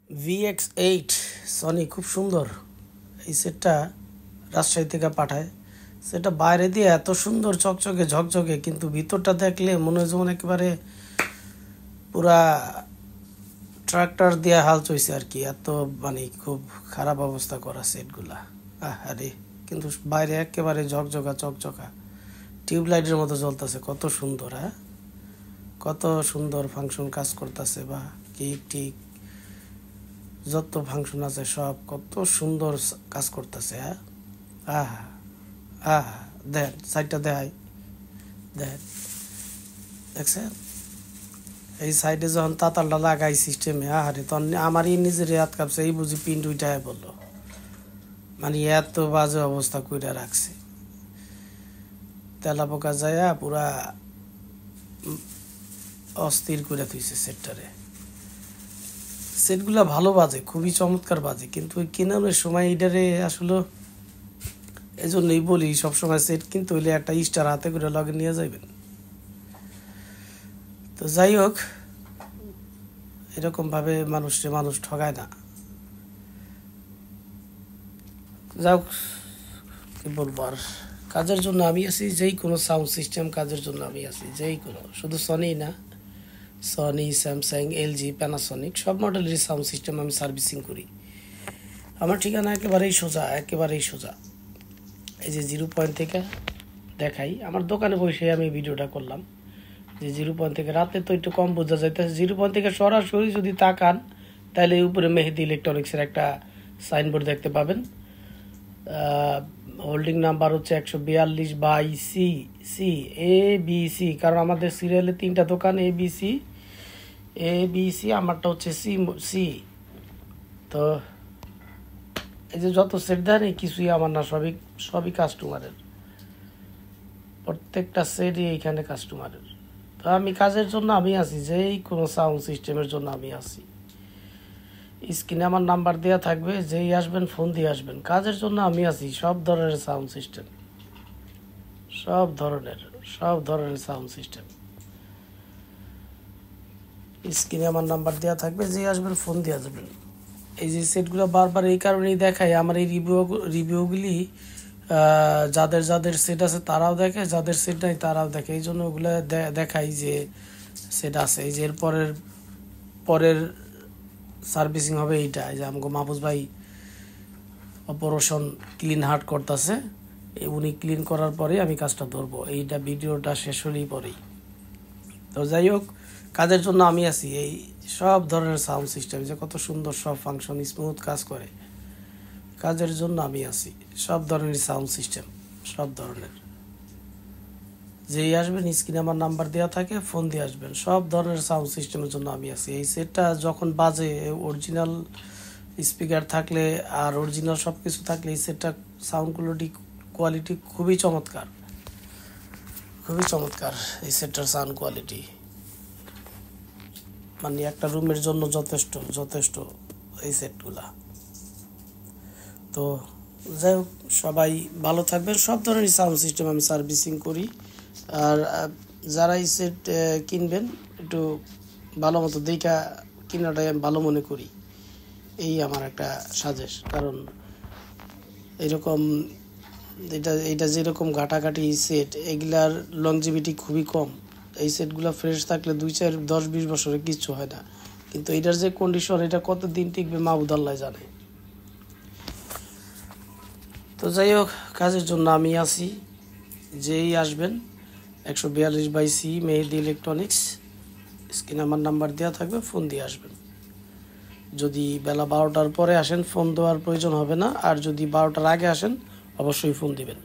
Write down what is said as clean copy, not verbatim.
VX8 Sony খুব সুন্দর। এই সেটটা রাজশাহী থেকে পাঠায়। সেটা বাইরে দিয়ে এত সুন্দর চকচকে ঝকঝকে, কিন্তু ভিতরটা দেখলে মনে হয় যেমন একেবারে পুরা ট্রাক্টর দিয়ে হাল চইছে আর কি। এত মানে খুব খারাপ অবস্থা করা সেটগুলা। আরে কিন্তু বাইরে একেবারে ঝকঝকা চকচকা, টিউবলাইটের মতো জ্বলতেছে। কত সুন্দর, হ্যাঁ, কত সুন্দর ফাংশন কাজ করতেছে। বা কিক টিক যত ফাংশন আছে সব কত সুন্দর কাজ করতেছে। হ্যাঁ, আহা আহা, দেখ সাইডটা দেখাই, দেখ, দেখছেন এই সাইডে যখন তাতালটা লাগাই সিস্টেমে, আহারে তখন আমারই নিজের হাত কাঁপছে। এই বুঝি পিন উইটায় বললো, মানে এত বাজে অবস্থা কইরা রাখছে। তেলা পোকা যায় পুরা অস্থির করে থুইছে সেটটারে। সেটগুলা ভালো বাজে, খুবই চমৎকার বাজে, কিন্তু ওই কেনানোর সময় এইটারে আসলে এই জন্যই বলি সবসময় সেট কিনতে হইলে একটা স্টার হাতে করে লগে নিয়ে যাবেন। তো যাই হোক, এরকমভাবে মানুষ ঠগায় না। যাই হোক, কি বলবো আর, কাজের জন্য আমি আছি। যেই কোনো সাউন্ড সিস্টেম কাজের জন্য আমি আছি, যেই কোনো, শুধু সনি না, সনি, স্যামসাং, এলজি, প্যানাসনিক সব মডেলের সাউন্ড সিস্টেম আমি সার্ভিসিং করি। আমার ঠিকানা একেবারেই সোজা, একেবারেই সোজা। এই যে 0 পয়েন্ট থেকে দেখাই, আমার দোকানে বসে আমি ভিডিওটা করলাম। যে 0 পয়েন্ট থেকে, রাতে তো একটু কম বোঝা যাইতেছে। 0 পয়েন্ট থেকে সরাসরি যদি তাকান তাহলে উপরে মেহেদি ইলেকট্রনিক্সের একটা সাইনবোর্ড দেখতে পাবেন। হোল্ডিং নাম্বার হচ্ছে 142/সি সি ABC, কারণ আমাদের সিরিয়ালে 3টা দোকান, ABC, আমারটা হচ্ছে সি। তো এই যে যত সেট দেন, এই কিছুই আমার না, সবই কাস্টমারের। প্রত্যেকটা সেটই এইখানে কাস্টমারের। তো আমি কাজের জন্য আমি আছি, যেই কোনো সাউন্ড সিস্টেমের জন্য আমি আছি। স্ক্রিনে আমার নাম্বার দেওয়া থাকবে, যেই আসবেন ফোন দিয়ে আসবেন। কাজের জন্য আমি আছি, সব ধরনের সাউন্ড সিস্টেম, সব ধরনের সাউন্ড সিস্টেম। স্ক্রিনে আমার নাম্বার দেওয়া থাকবে, যেই আসবেন ফোন দিয়ে আসবেন। এই যে সেটগুলো বারবার এই কারণেই দেখাই, আমার এই রিভিউগুলি যাদের সেট আছে তারাও দেখে, যাদের সেট নাই তারাও দেখে। এই জন্য ওগুলো দেখাই যে সেট আছে। এই যে এর পরের সার্ভিসিং হবে এইটা। এই যে আমাকে মাহফুজ ভাই অপারেশন ক্লিন হার্ট করতেছে, উনি ক্লিন করার পরে আমি কাজটা ধরবো। এইটা ভিডিওটা শেষ হলেই পরেই। তো যাই হোক, কাজের জন্য আমি আছি। এই সব ধরনের সাউন্ড সিস্টেম, যে কত সুন্দর সব ফাংশন স্মুথ কাজ করে, কাজের জন্য আমি আছি। সব ধরনের সাউন্ড সিস্টেম, সব ধরনের। যেই আসবেন স্ক্রিনে আমার নাম্বার দেওয়া থাকে, ফোন দিয়ে আসবেন। সব ধরনের সাউন্ড সিস্টেমের জন্য আমি আছি। এই সেটটা যখন বাজে, অরিজিনাল স্পিকার থাকলে আর অরিজিনাল সব কিছু থাকলে এই সেটটা সাউন্ড কোয়ালিটি খুবই চমৎকার, খুবই চমৎকার। এই সেটটার সাউন্ড কোয়ালিটি মানে একটা রুমের জন্য যথেষ্ট এই সেটগুলা। তো যাই হোক, সবাই ভালো থাকবেন। সব ধরনের সাউন্ড সিস্টেম আমি সার্ভিসিং করি। আর যারা এই সেট কিনবেন, একটু ভালো মতো দেখা কেনাটাই আমি ভালো মনে করি। এই আমার একটা সাজেস্ট। কারণ এরকম এটা যেরকম ঘাটাঘাটি সেট, এগুলার লংজিভিটি খুবই কম। এই সেটগুলো ফ্রেশ থাকলে 2, 4, 10, 20 বছরে কিচ্ছু হয় না, কিন্তু এটার যে কন্ডিশন, এটা কতদিন টিকবে মাহবুদ আল্লাহ জানে। তো যাই হোক, কাজের জন্য আমি আছি। যেই আসবেন 142/সি মেহেদি ইলেকট্রনিক্স, স্ক্রিনে আমার নাম্বার দেওয়া থাকবে, ফোন দিয়ে আসবেন। যদি বেলা 12টার পরে আসেন ফোন দেওয়ার প্রয়োজন হবে না, আর যদি 12টার আগে আসেন অবশ্যই ফোন দিবেন।